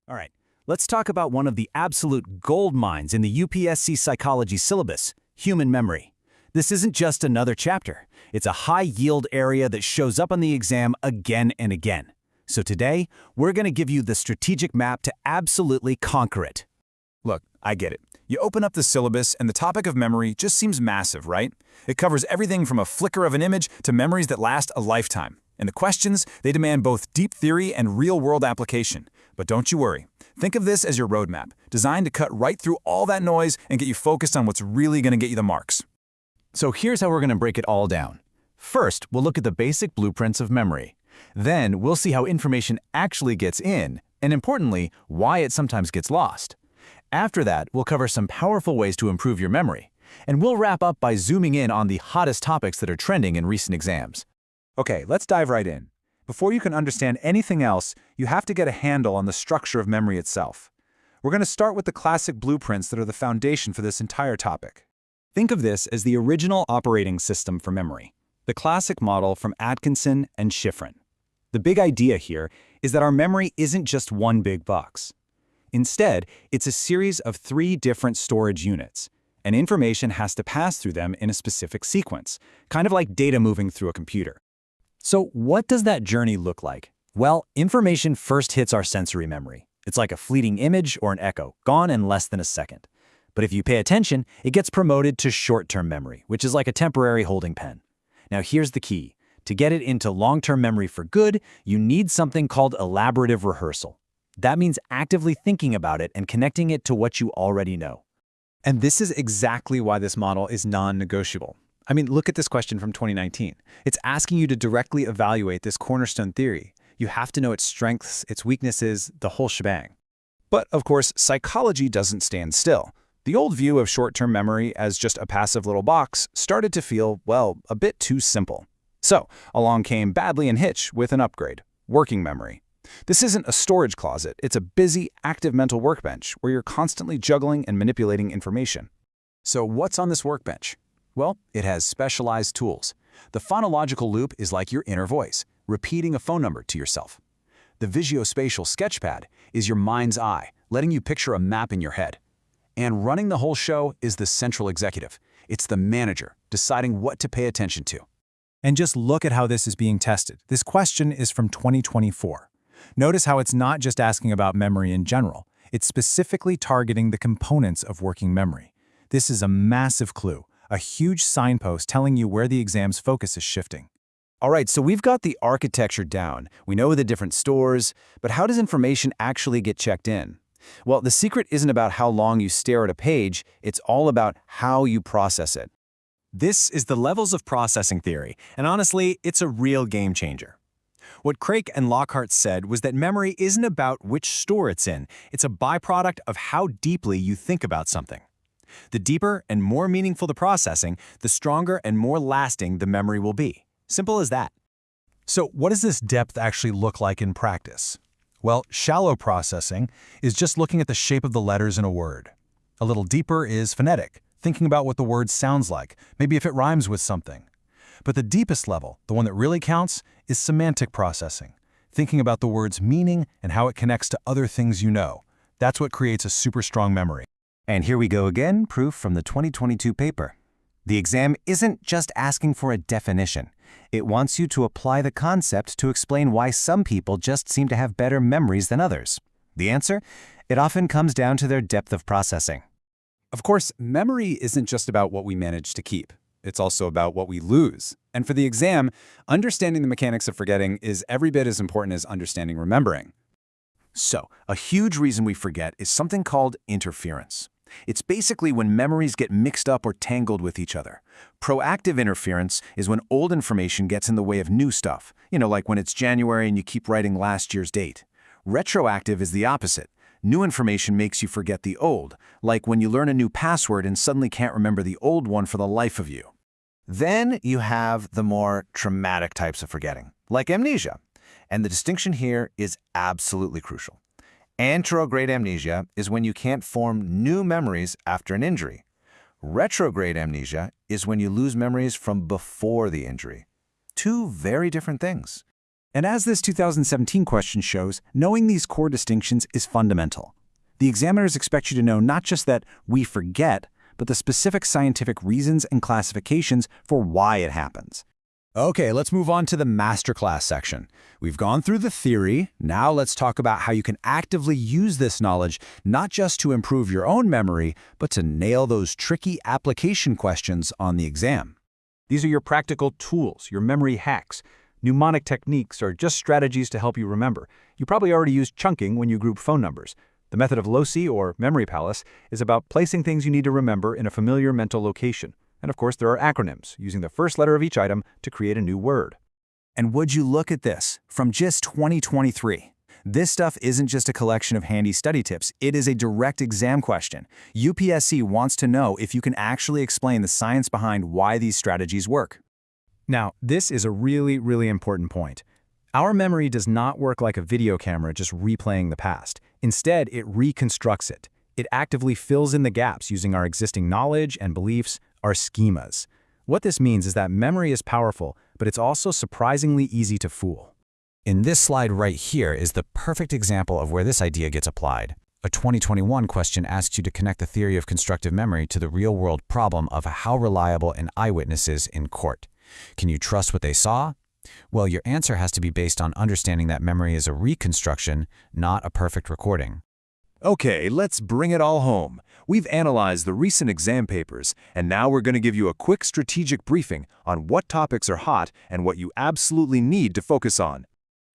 All right, let's talk about one of the absolute gold mines in the UPSC psychology syllabus, human memory. This isn't just another chapter. It's a high-yield area that shows up on the exam again and again. So today, we're going to give you the strategic map to absolutely conquer it. Look, I get it. You open up the syllabus and the topic of memory just seems massive, right? It covers everything from a flicker of an image to memories that last a lifetime. And the questions, they demand both deep theory and real-world application. But don't you worry. Think of this as your roadmap, designed to cut right through all that noise and get you focused on what's really going to get you the marks. So here's how we're going to break it all down. First, we'll look at the basic blueprints of memory. Then, we'll see how information actually gets in, and importantly, why it sometimes gets lost. After that, we'll cover some powerful ways to improve your memory. And we'll wrap up by zooming in on the hottest topics that are trending in recent exams. Okay, let's dive right in. Before you can understand anything else, you have to get a handle on the structure of memory itself. We're going to start with the classic blueprints that are the foundation for this entire topic. Think of this as the original operating system for memory, the classic model from Atkinson and Shiffrin. The big idea here is that our memory isn't just one big box. Instead, it's a series of 3 different storage units, and information has to pass through them in a specific sequence, kind of like data moving through a computer. So what does that journey look like? Well, information first hits our sensory memory. It's like a fleeting image or an echo, gone in less than a second. But if you pay attention, it gets promoted to short-term memory, which is like a temporary holding pen. Now here's the key. To get it into long-term memory for good, you need something called elaborative rehearsal. That means actively thinking about it and connecting it to what you already know. And this is exactly why this model is non-negotiable. I mean, look at this question from 2019. It's asking you to directly evaluate this cornerstone theory. You have to know its strengths, its weaknesses, the whole shebang. But, of course, psychology doesn't stand still. The old view of short-term memory as just a passive little box started to feel, well, a bit too simple. So, along came Badley and Hitch with an upgrade, working memory. This isn't a storage closet, it's a busy, active mental workbench where you're constantly juggling and manipulating information. So what's on this workbench? Well, it has specialized tools. The phonological loop is like your inner voice, repeating a phone number to yourself. The visuospatial sketchpad is your mind's eye, letting you picture a map in your head. And running the whole show is the central executive. It's the manager, deciding what to pay attention to. And just look at how this is being tested. This question is from 2024. Notice how it's not just asking about memory in general. It's specifically targeting the components of working memory. This is a massive clue, a huge signpost telling you where the exam's focus is shifting. All right, so we've got the architecture down. We know the different stores, but how does information actually get checked in? Well, the secret isn't about how long you stare at a page, it's all about how you process it. This is the levels of processing theory, and honestly, it's a real game changer. What Craik and Lockhart said was that memory isn't about which store it's in, it's a byproduct of how deeply you think about something. The deeper and more meaningful the processing, the stronger and more lasting the memory will be. Simple as that. So what does this depth actually look like in practice? Well, shallow processing is just looking at the shape of the letters in a word. A little deeper is phonetic, thinking about what the word sounds like, maybe if it rhymes with something. But the deepest level, the one that really counts, is semantic processing, thinking about the word's meaning and how it connects to other things you know. That's what creates a super strong memory. And here we go again, proof from the 2022 paper. The exam isn't just asking for a definition. It wants you to apply the concept to explain why some people just seem to have better memories than others. The answer? It often comes down to their depth of processing. Of course, memory isn't just about what we manage to keep. It's also about what we lose. And for the exam, understanding the mechanics of forgetting is every bit as important as understanding remembering. So, a huge reason we forget is something called interference. It's basically when memories get mixed up or tangled with each other. Proactive interference is when old information gets in the way of new stuff, like when it's January and you keep writing last year's date. Retroactive is the opposite. New information makes you forget the old, like when you learn a new password and suddenly can't remember the old one for the life of you. Then you have the more traumatic types of forgetting, like amnesia. And the distinction here is absolutely crucial. Anterograde amnesia is when you can't form new memories after an injury. Retrograde amnesia is when you lose memories from before the injury. Two very different things. And as this 2017 question shows, knowing these core distinctions is fundamental. The examiners expect you to know not just that we forget, but the specific scientific reasons and classifications for why it happens. Okay, let's move on to the masterclass section. We've gone through the theory. Now let's talk about how you can actively use this knowledge, not just to improve your own memory, but to nail those tricky application questions on the exam. These are your practical tools, your memory hacks. Mnemonic techniques are just strategies to help you remember. You probably already used chunking when you group phone numbers. The method of loci, or memory palace, is about placing things you need to remember in a familiar mental location. And of course, there are acronyms, using the first letter of each item to create a new word. And would you look at this, from just 2023. This stuff isn't just a collection of handy study tips, it is a direct exam question. UPSC wants to know if you can actually explain the science behind why these strategies work. Now, this is a really important point. Our memory does not work like a video camera just replaying the past. Instead, it reconstructs it. It actively fills in the gaps using our existing knowledge and beliefs, our schemas. What this means is that memory is powerful, but it's also surprisingly easy to fool. In this slide right here is the perfect example of where this idea gets applied. A 2021 question asks you to connect the theory of constructive memory to the real-world problem of how reliable an eyewitness is in court. Can you trust what they saw? Well, your answer has to be based on understanding that memory is a reconstruction, not a perfect recording. Okay, let's bring it all home. We've analyzed the recent exam papers, and now we're going to give you a quick strategic briefing on what topics are hot and what you absolutely need to focus on.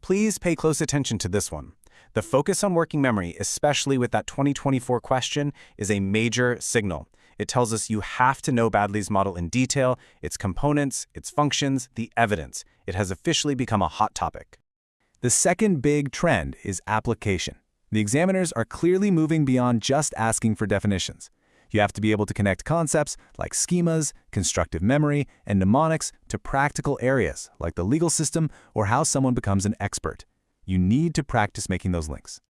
Please pay close attention to this one. The focus on working memory, especially with that 2024 question, is a major signal. It tells us you have to know Baddeley's model in detail, its components, its functions, the evidence. It has officially become a hot topic. The second big trend is application. The examiners are clearly moving beyond just asking for definitions. You have to be able to connect concepts like schemas, constructive memory, and mnemonics to practical areas like the legal system or how someone becomes an expert. You need to practice making those links.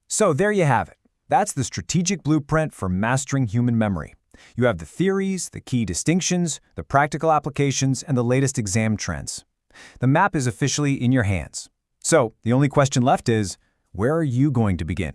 So there you have it. That's the strategic blueprint for mastering human memory. You have the theories, the key distinctions, the practical applications, and the latest exam trends. The map is officially in your hands. So the only question left is, where are you going to begin?